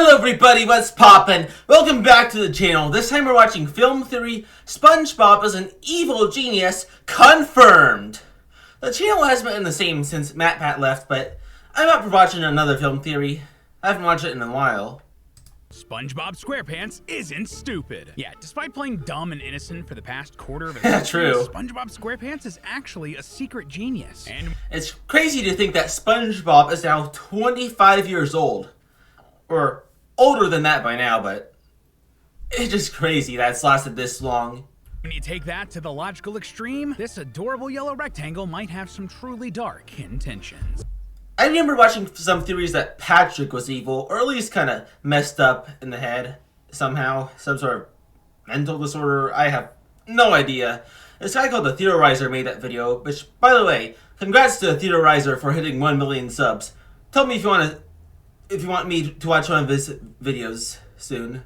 Hello everybody, what's poppin'? Welcome back to the channel. This time we're watching Film Theory, Spongebob is an evil genius, confirmed! The channel hasn't been the same since MatPat left, but I'm up for watching another Film Theory. I haven't watched it in a while. SpongeBob SquarePants isn't stupid. Yeah, despite playing dumb and innocent for the past quarter of his Yeah, life, true. SpongeBob SquarePants is actually a secret genius. And It's crazy to think that SpongeBob is now 25 years old. Or older than that by now, but it's just crazy that it's lasted this long. when you take that to the logical extreme, this adorable yellow rectangle might have some truly dark intentions. I remember watching some theories that Patrick was evil, or at least kind of messed up in the head somehow. Some sort of mental disorder. I have no idea. This guy called the Theorizer made that video, which, by the way, congrats to the Theorizer for hitting 1 million subs. Tell me if you want me to watch one of his videos soon.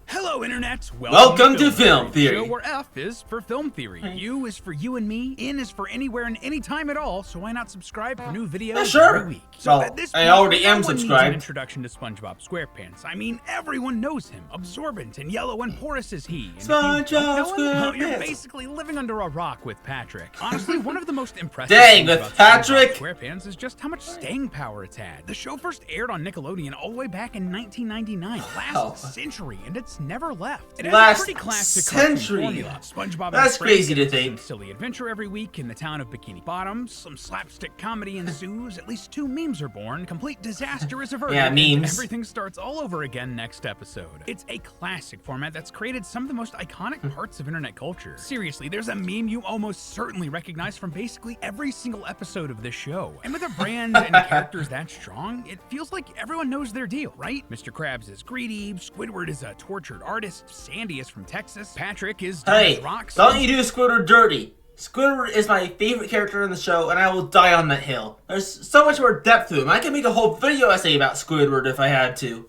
Hello, Internet! Welcome to Film Theory. Show where F is for Film Theory. U is for you and me. N is for anywhere and anytime at all. So why not subscribe for new videos Yeah, sure. every week? So Well, at this I point, already am no one needs subscribed. An introduction to SpongeBob SquarePants. I mean, everyone knows him. Absorbent and yellow and porous is he. And if you don't know him, well, you're SpongeBob basically living under a rock with Patrick. Honestly, one of the most impressive Dang, things with about Patrick? SpongeBob SquarePants is just how much staying power it's had. The show first aired on Nickelodeon all the way back in 1999, last century, and it's never left. It has a Last pretty classic cartoon century. formula. SpongeBob and That's friends crazy to get think. some silly adventure every week in the town of Bikini Bottom. Some slapstick comedy ensues. At least 2 memes are born. Complete disaster is averted. Yeah, and memes. everything starts all over again next episode. It's a classic format that's created some of the most iconic parts of internet culture. Seriously, there's a meme you almost certainly recognize from basically every single episode of this show. And with a brand and characters that strong, it feels like everyone knows their deal, right? Mr. Krabs is greedy, Squidward is a tortured artist, Sandy is from Texas, Patrick is Hey, rocks. don't you do Squidward dirty. Squidward is my favorite character in the show, and I will die on that hill. There's so much more depth to him. I could make a whole video essay about Squidward if I had to.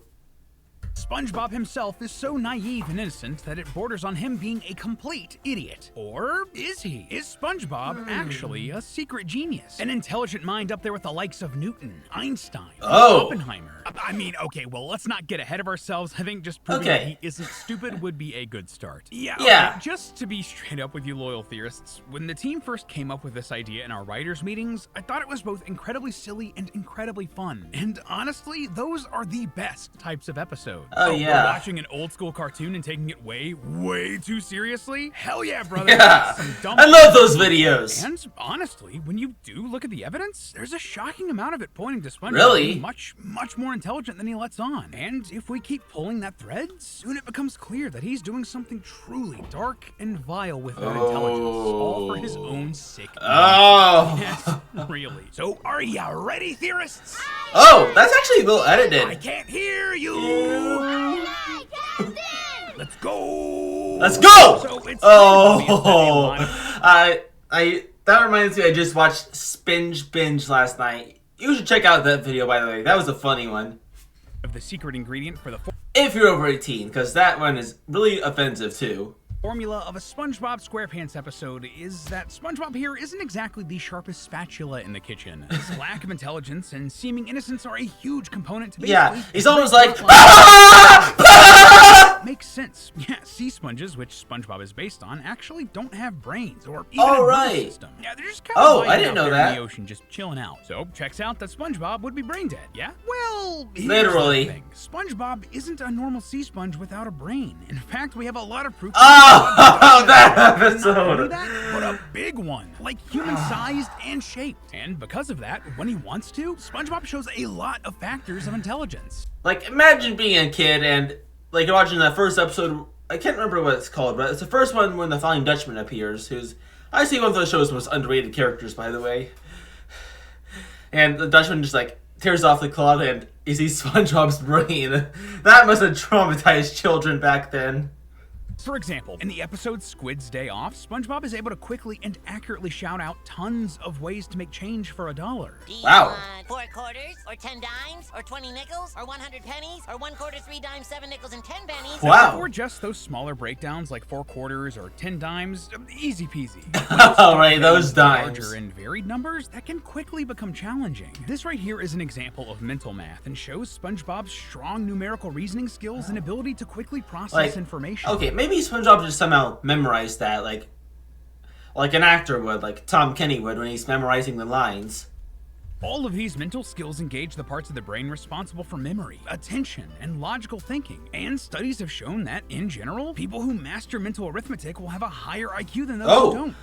SpongeBob himself is so naive and innocent that it borders on him being a complete idiot. Or is he? Is SpongeBob actually a secret genius? An intelligent mind up there with the likes of Newton, Einstein, Oppenheimer. I mean, okay, well, let's not get ahead of ourselves. I think just proving that he isn't stupid would be a good start. Yeah. Okay, just to be straight up with you loyal theorists, when the team first came up with this idea in our writers' meetings, I thought it was both incredibly silly and incredibly fun. And honestly, those are the best types of episodes. Oh, yeah. We're watching an old school cartoon and taking it way too seriously? Hell yeah, brother. Yeah, Some dumb I love those videos. And honestly, when you do look at the evidence, there's a shocking amount of it pointing to SpongeBob Really? being much more intelligent than he lets on. And if we keep pulling that thread, soon it becomes clear that he's doing something truly dark and vile with that intelligence, all for his own sick Oh. Yes, really. So are ya ready, theorists? Oh, that's actually a little edited. I can't hear you. Let's go. Let's go! So it's Oh, that reminds me, I just watched Spinge Binge last night. You should check out that video, by the way. That was a funny one. of the secret ingredient for the If you're over 18, because that one is really offensive, too. formula of a SpongeBob SquarePants episode is that SpongeBob here isn't exactly the sharpest spatula in the kitchen. His lack of intelligence and seeming innocence are a huge component to basically... Yeah, he's almost like... Makes sense. Yeah, sea sponges, which SpongeBob is based on, actually don't have brains or even Oh, a nervous right. system. Yeah, they're just kind of I didn't know that. in the ocean, just chilling out. So checks out that SpongeBob would be brain dead. Yeah. Well, here's Literally. the thing. SpongeBob isn't a normal sea sponge without a brain. In fact, we have a lot of proof. Oh, that Not only episode! that, but a big one, like human-sized and shaped. And because of that, when he wants to, SpongeBob shows a lot of factors of intelligence. Like, imagine being a kid and, like, you're watching that first episode. I can't remember what it's called, but it's the first one when the Flying Dutchman appears, who's, I see, one of the show's most underrated characters, by the way. And the Dutchman just, like, tears off the cloth and he sees SpongeBob's brain. That must have traumatized children back then. For example, in the episode Squid's Day Off, SpongeBob is able to quickly and accurately shout out tons of ways to make change for $1. Do you Wow. want 4 quarters, or 10 dimes, or 20 nickels, or 100 pennies, or 1 quarter, 3 dimes, 7 nickels, and 10 pennies? Wow. Or just those smaller breakdowns like 4 quarters or 10 dimes, easy peasy. All right, those dimes. Larger and varied numbers, that can quickly become challenging. This right here is an example of mental math and shows SpongeBob's strong numerical reasoning skills and ability to quickly process information. Okay, maybe SpongeBob just somehow memorized that, like an actor would, like Tom Kenny would when he's memorizing the lines. All of these mental skills engage the parts of the brain responsible for memory, attention, and logical thinking. And studies have shown that, in general, people who master mental arithmetic will have a higher IQ than those who don't.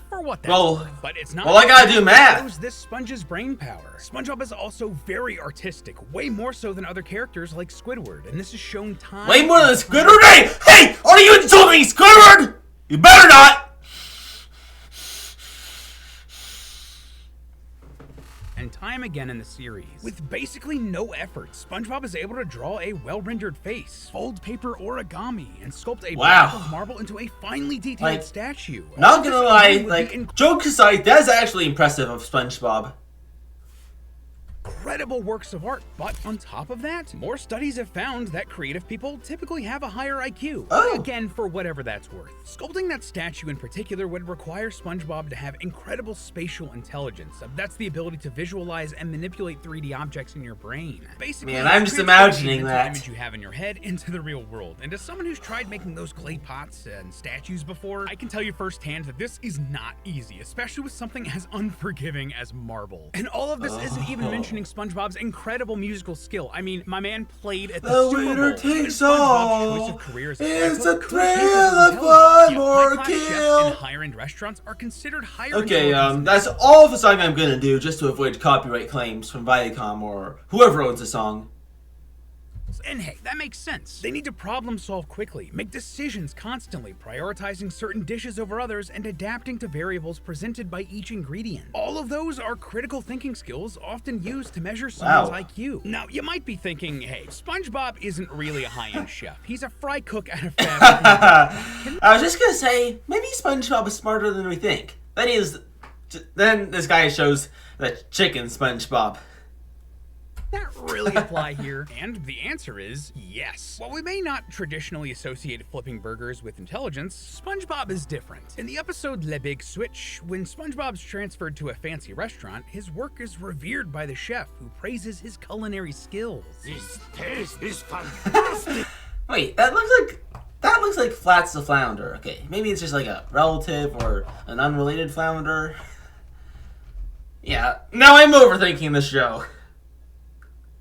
For what that's worth. But it's not. Well, I gotta do math. Shows this sponge's brain power. SpongeBob is also very artistic, way more so than other characters like Squidward, and this is shown time. Way more than Squidward. Hey, are you insulting me, Squidward? You better not. And time again in the series. With basically no effort, SpongeBob is able to draw a well-rendered face, fold paper origami, and sculpt a block of marble into a finely detailed statue. Not gonna lie, jokes aside, that's actually impressive of SpongeBob. Incredible works of art, but on top of that, more studies have found that creative people typically have a higher IQ. Again, for whatever that's worth. Sculpting that statue in particular would require SpongeBob to have incredible spatial intelligence. That's the ability to visualize and manipulate 3D objects in your brain. Basically, man, I'm just imagining the that image you have in your head into the real world. And as someone who's tried making those clay pots and statues before, I can tell you firsthand that this is not easy, especially with something as unforgiving as marble. And all of this isn't even mentioning SpongeBob's incredible musical skill. I mean, my man played at the Super Bowl. Winner takes all. Choice of careers It's a thrill of one more chefs kill. in higher-end restaurants are considered higher. Okay, that's all the song I'm gonna do just to avoid copyright claims from Viacom or whoever owns the song. And hey, that makes sense. They need to problem solve quickly, make decisions constantly, prioritizing certain dishes over others, and adapting to variables presented by each ingredient. All of those are critical thinking skills often used to measure someone's IQ. Now, you might be thinking, hey, SpongeBob isn't really a high-end chef. He's a fry cook at a fast food. I was just gonna say, maybe SpongeBob is smarter than we think. Then this guy shows the chicken SpongeBob. That really apply here? And the answer is yes. While we may not traditionally associate flipping burgers with intelligence, SpongeBob is different. In the episode Le Big Switch, when SpongeBob's transferred to a fancy restaurant, his work is revered by the chef, who praises his culinary skills. This taste is fantastic. Wait, that looks like Flats the Flounder. Okay, maybe it's just like a relative or an unrelated flounder. Yeah, now I'm overthinking the show.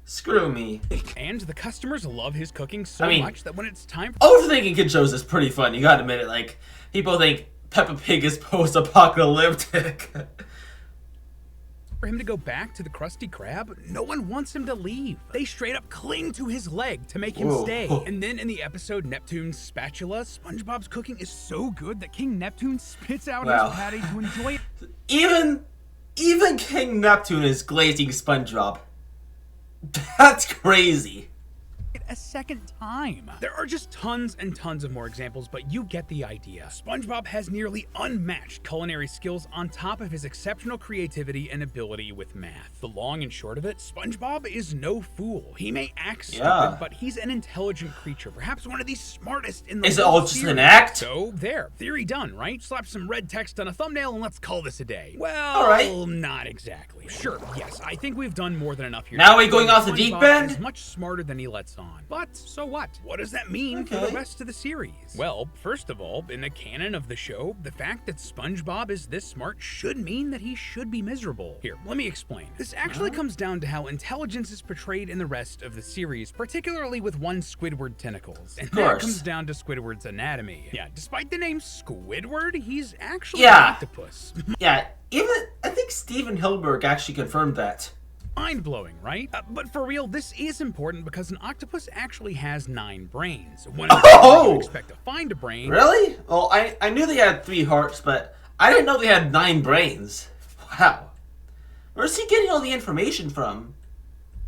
Screw me. And the customers love his cooking so much that when it's time for overthinking kid shows is pretty fun, you gotta admit it. Like, people think Peppa Pig is post-apocalyptic. for him to go back to the Krusty Krab, no one wants him to leave. They straight up cling to his leg to make him stay. And then in the episode Neptune's Spatula, SpongeBob's cooking is so good that King Neptune spits out his patty to enjoy it. Even King Neptune is glazing SpongeBob. That's crazy. A second time. There are just tons and tons of more examples, but you get the idea. SpongeBob has nearly unmatched culinary skills on top of his exceptional creativity and ability with math. The long and short of it, SpongeBob is no fool. He may act stupid, but he's an intelligent creature, perhaps one of the smartest in the world. Is it all just an act? So there, theory done, right? Slap some red text on a thumbnail and let's call this a day. Well, all right. Not exactly. Sure, yes, I think we've done more than enough here. Now we're going off the deep end? Is much smarter than he lets on. But so what? What does that mean for the rest of the series? Well, first of all, in the canon of the show, the fact that SpongeBob is this smart should mean that he should be miserable. Here, let me explain. This actually comes down to how intelligence is portrayed in the rest of the series, particularly with one Squidward tentacles. And that comes down to Squidward's anatomy. Yeah, despite the name Squidward, he's actually an octopus. Yeah, I think Steven Hilberg actually confirmed that. Mind-blowing, right? But for real, this is important because an octopus actually has 9 brains. When you expect to find a brain... Really? Well, I knew they had 3 hearts, but I didn't know they had 9 brains. Wow. Where's he getting all the information from?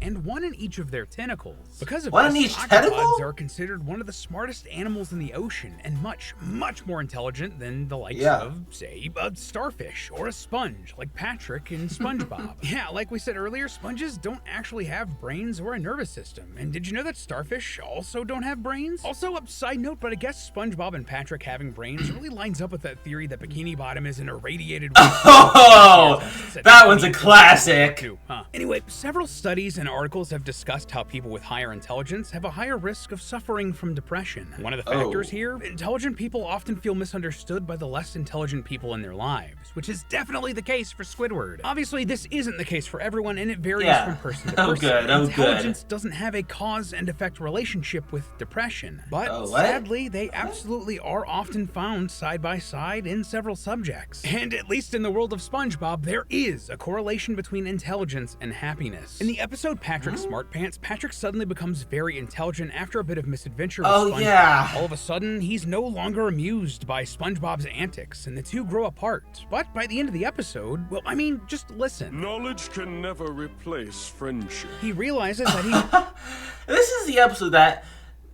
and one in each of their tentacles. Because of One in this, each octopods tentacle? are considered one of the smartest animals in the ocean and much, much more intelligent than the likes Yeah. of, say, a starfish or a sponge, like Patrick in Spongebob. Yeah, like we said earlier, sponges don't actually have brains or a nervous system. And did you know that starfish also don't have brains? Also, a side note, but I guess SpongeBob and Patrick having brains really lines up with that theory that Bikini Bottom is an irradiated... Oh, that one's a classic. Anyway, several studies and articles have discussed how people with higher intelligence have a higher risk of suffering from depression. One of the factors here, intelligent people often feel misunderstood by the less intelligent people in their lives, which is definitely the case for Squidward. Obviously, this isn't the case for everyone, and it varies from person to person. Intelligence doesn't have a cause and effect relationship with depression, but sadly, they absolutely are often found side by side in several subjects. And at least in the world of SpongeBob, there is a correlation between intelligence and happiness. In the episode Patrick Smartpants, Patrick suddenly becomes very intelligent after a bit of misadventure with SpongeBob. All of a sudden, he's no longer amused by SpongeBob's antics, and the two grow apart. But by the end of the episode, well, I mean, just listen. Knowledge can never replace friendship. He realizes that he... This is the episode that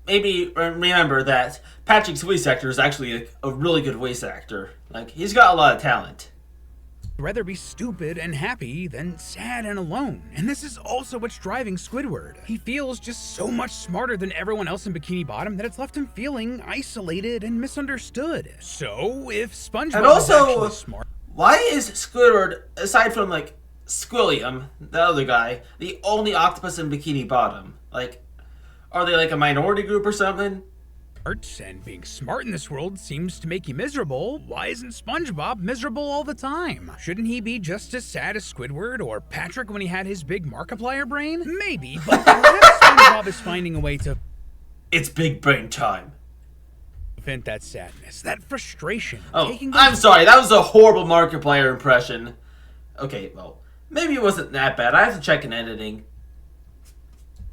maybe remember that Patrick's voice actor is actually a really good voice actor. Like, he's got a lot of talent. Rather be stupid and happy than sad and alone. And this is also what's driving Squidward. He feels just so much smarter than everyone else in Bikini Bottom that it's left him feeling isolated and misunderstood. So, if SpongeBob is actually smart... Why is Squidward, aside from, like, Squilliam, the other guy, the only octopus in Bikini Bottom? Like, are they like a minority group or something? And being smart in this world seems to make you miserable. Why isn't SpongeBob miserable all the time? Shouldn't he be just as sad as Squidward or Patrick when he had his big Markiplier brain? Maybe, but perhaps SpongeBob is finding a way to... It's big brain time. Prevent that sadness, that frustration. Oh, I'm sorry, that was a horrible Markiplier impression. Okay, well, maybe it wasn't that bad. I have to check in editing.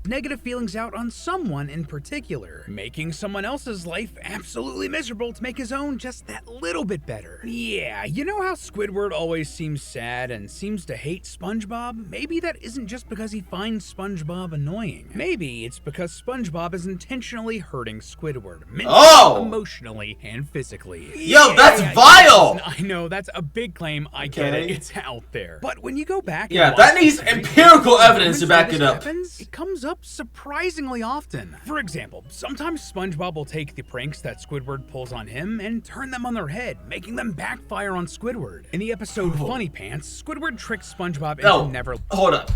Negative feelings out on someone in particular, making someone else's life absolutely miserable to make his own just that little bit better. Yeah, you know how Squidward always seems sad and seems to hate SpongeBob? Maybe that isn't just because he finds SpongeBob annoying. Maybe it's because SpongeBob is intentionally hurting Squidward, mentally, emotionally, and physically. Yo, that's vile! I know, that's a big claim, I get it, it's out there. But when you go back and that needs empirical evidence to back it up. It comes up surprisingly often. For example, sometimes SpongeBob will take the pranks that Squidward pulls on him and turn them on their head, making them backfire on Squidward. In the episode Funny Pants, Squidward tricks SpongeBob into hold up.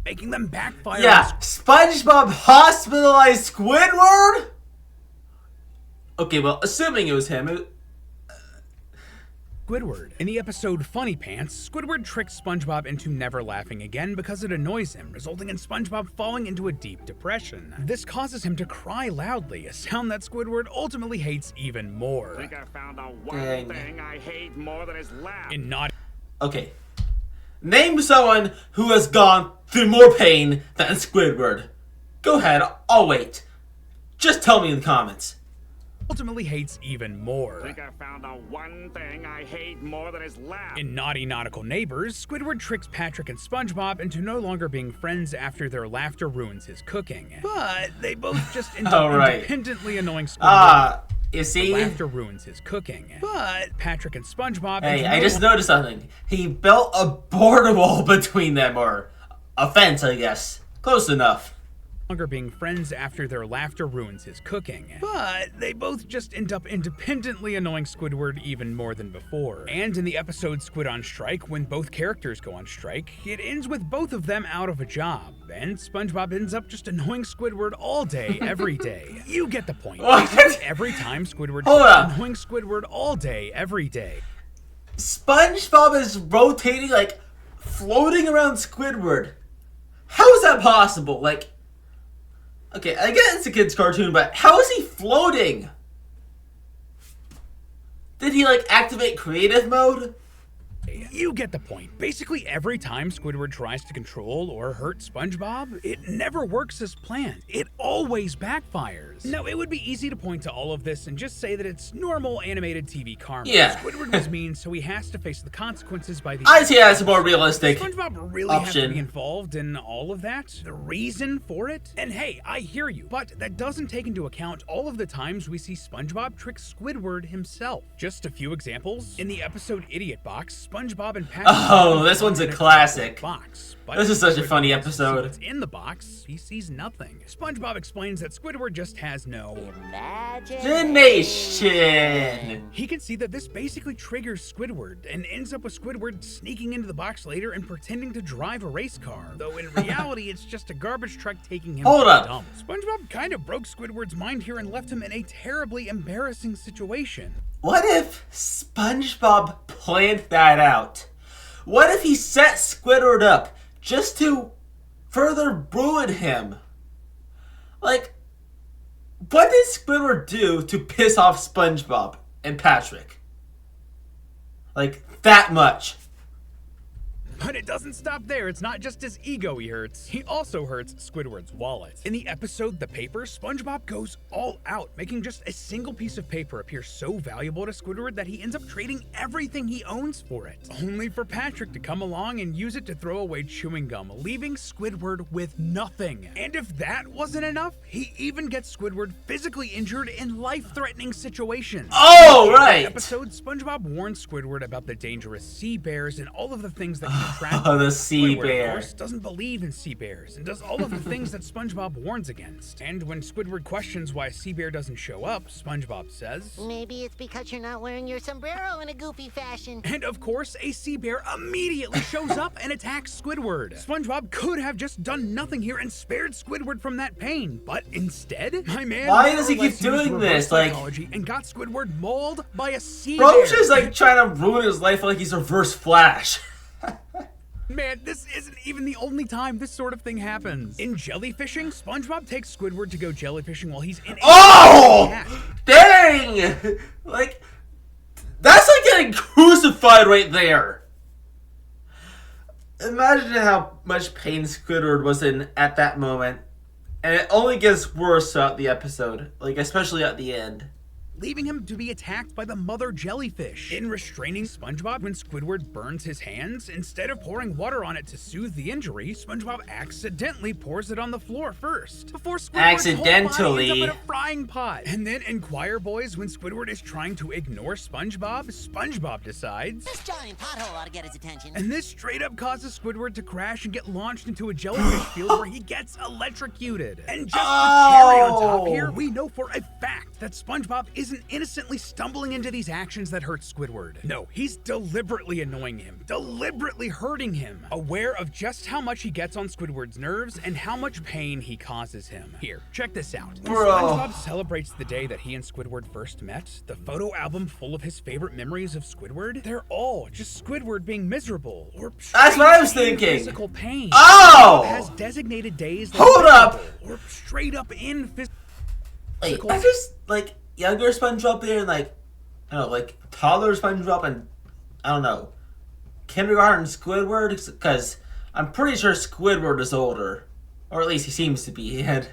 making them backfire on SpongeBob hospitalized Squidward? Okay, well, assuming it was him, Squidward. In the episode Funny Pants, Squidward tricks SpongeBob into never laughing again because it annoys him, resulting in SpongeBob falling into a deep depression. This causes him to cry loudly, a sound that Squidward ultimately hates even more. I think I found the one thing I hate more than his laugh. Okay. Name someone who has gone through more pain than Squidward. Go ahead, I'll wait. Just tell me in the comments. Ultimately hates even more. I think I found the one thing I hate more than his laugh. In Naughty Nautical Neighbors, Squidward tricks Patrick and SpongeBob into no longer being friends after their laughter ruins his cooking. But they both just end up independently annoying Squidward. You see? The laughter ruins his cooking. But Patrick and SpongeBob... Hey, I just noticed something. He built a border wall between them, or a fence, I guess. Close enough. Longer being friends after their laughter ruins his cooking. But they both just end up independently annoying Squidward even more than before. And in the episode Squid on Strike, when both characters go on strike, it ends with both of them out of a job. And SpongeBob ends up just annoying Squidward all day, every day. You get the point. Every time Squidward annoying Squidward all day, every day. SpongeBob is rotating, like, floating around Squidward. How is that possible? Like, okay, I get it's a kid's cartoon, but how is he floating? Did he, like, activate creative mode? You get the point. Basically, every time Squidward tries to control or hurt SpongeBob, it never works as planned. It always backfires. Now, it would be easy to point to all of this and just say that it's normal animated TV karma. Yeah. Squidward was mean, so he has to face the consequences by the I'd say that's a more realistic SpongeBob really has to option. be involved in all of that? The reason for it? And hey, I hear you, but that doesn't take into account all of the times we see SpongeBob trick Squidward himself. Just a few examples. In the episode Idiot Box, SpongeBob and Patrick... Oh, this one's a classic. Box, but This is such a Squidward funny wants to see episode. what's in the box, he sees nothing. SpongeBob explains that Squidward just has no... Imagination. He can see that this basically triggers Squidward and ends up with Squidward sneaking into the box later and pretending to drive a race car, though in reality it's just a garbage truck taking him Hold to up. the dump. SpongeBob kind of broke Squidward's mind here and left him in a terribly embarrassing situation. What if SpongeBob planned that out? What if he set Squidward up just to further ruin him? Like, what did Squidward do to piss off SpongeBob and Patrick? Like, that much. But it doesn't stop there. It's not just his ego he hurts. He also hurts Squidward's wallet. In the episode The Paper, SpongeBob goes all out, making just a single piece of paper appear so valuable to Squidward that he ends up trading everything he owns for it. Only for Patrick to come along and use it to throw away chewing gum, leaving Squidward with nothing. And if that wasn't enough, he even gets Squidward physically injured in life-threatening situations. Oh, In that right. episode, SpongeBob warns Squidward about the dangerous sea bears and all of the things that can attract Oh, the sea Squidward, bear. of course, doesn't believe in sea bears and does all of the things that SpongeBob warns against. And when Squidward questions why a sea bear doesn't show up, SpongeBob says... Maybe it's because you're not wearing your sombrero in a goofy fashion. And of course, a sea bear immediately shows up and attacks Squidward. SpongeBob could have just done nothing here and spared Squidward from that pain, but instead, my man... Why more does he or keep less used doing reverse this? Like- psychology and got Squidward mauled by a sea Bro's bear. just like trying to ruin his life like he's Reverse Flash. Man, this isn't even the only time this sort of thing happens. In jellyfishing, SpongeBob takes Squidward to go jellyfishing while he's in a Oh! cat. Dang! Like, that's like getting crucified right there. Imagine how much pain Squidward was in at that moment. And it only gets worse throughout the episode. Like, especially at the end. Leaving him to be attacked by the mother jellyfish. In restraining SpongeBob when Squidward burns his hands, instead of pouring water on it to soothe the injury, SpongeBob accidentally pours it on the floor first. Before Squidward's whole body Accidentally. ends up in a frying pot. And then in Choir Boys, when Squidward is trying to ignore SpongeBob, SpongeBob decides... This giant pothole ought to get his attention. And this straight up causes Squidward to crash and get launched into a jellyfish field where he gets electrocuted. And just the cherry on top here, we know for a fact that SpongeBob isn't innocently stumbling into these actions that hurt Squidward. No, he's deliberately annoying him, deliberately hurting him, aware of just how much he gets on Squidward's nerves and how much pain he causes him. Here, check this out. When Bro. SpongeBob celebrates the day that he and Squidward first met, the photo album full of his favorite memories of Squidward, they're all just Squidward being miserable or That's what I was straight up in thinking. physical pain. Oh! Has designated days that Hold are up. miserable or straight up in Wait, I just, like, younger SpongeBob there and, like, I don't know, like, toddler SpongeBob and, I don't know, kindergarten Squidward? Because I'm pretty sure Squidward is older. Or at least he seems to be. And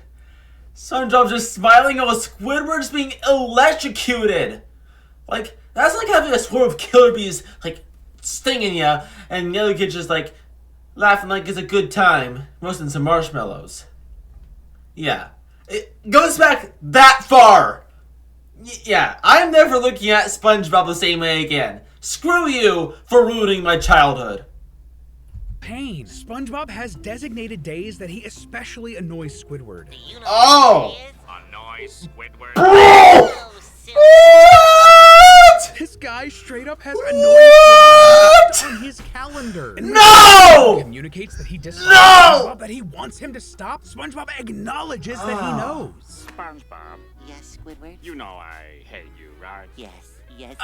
SpongeBob's just smiling while Squidward's being electrocuted. Like, that's like having a swarm of killer bees, like, stinging you, and the other kid's just, like, laughing like it's a good time, roasting some marshmallows. Yeah. It goes back that far. Yeah, I'm never looking at SpongeBob the same way again. Screw you for ruining my childhood. pain. SpongeBob has designated days that he especially annoys Squidward. You know Oh! what it is? Annoy Squidward. Bro! Oh, silly. What? This guy straight up has annoying Squidward on his calendar. And No! he communicates that he dislikes No! SpongeBob, that he wants him to stop. SpongeBob acknowledges that he knows. SpongeBob, Yes, Squidward? you know I hate you, right? Yes, Yes.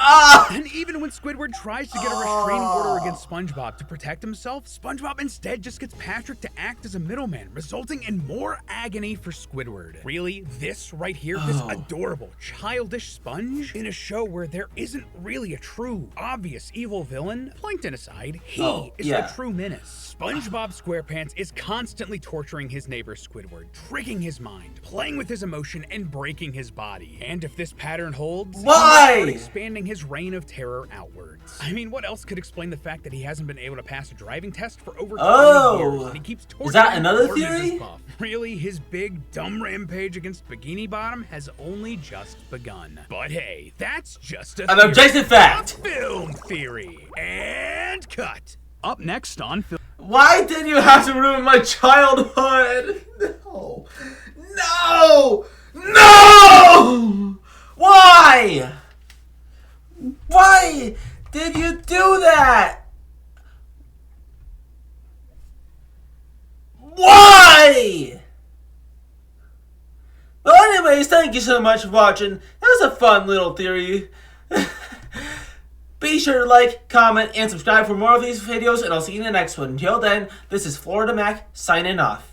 And even when Squidward tries to get a restraining order against SpongeBob to protect himself, SpongeBob instead just gets Patrick to act as a middleman, resulting in more agony for Squidward. Really, this right here, this adorable, childish sponge, in a show where there isn't really a true, obvious evil villain, Plankton aside, he is the true menace. SpongeBob SquarePants is constantly torturing his neighbor Squidward, tricking his mind, playing with his emotion, and breaking his body. And if this pattern holds, why? Expanding his reign of terror outwards. I mean, what else could explain the fact that he hasn't been able to pass a driving test for over 20 years, and he keeps torturing is that another theory? Really, his big, dumb rampage against Bikini Bottom has only just begun. But hey, that's just an objective fact. A film theory. And cut. Up next on Film. Why did you have to ruin my childhood? No. No! No! Why? Why did you do that? Why? Well, anyways, thank you so much for watching. That was a fun little theory. Be sure to like, comment, and subscribe for more of these videos, and I'll see you in the next one. Until then, this is Florida Mac signing off.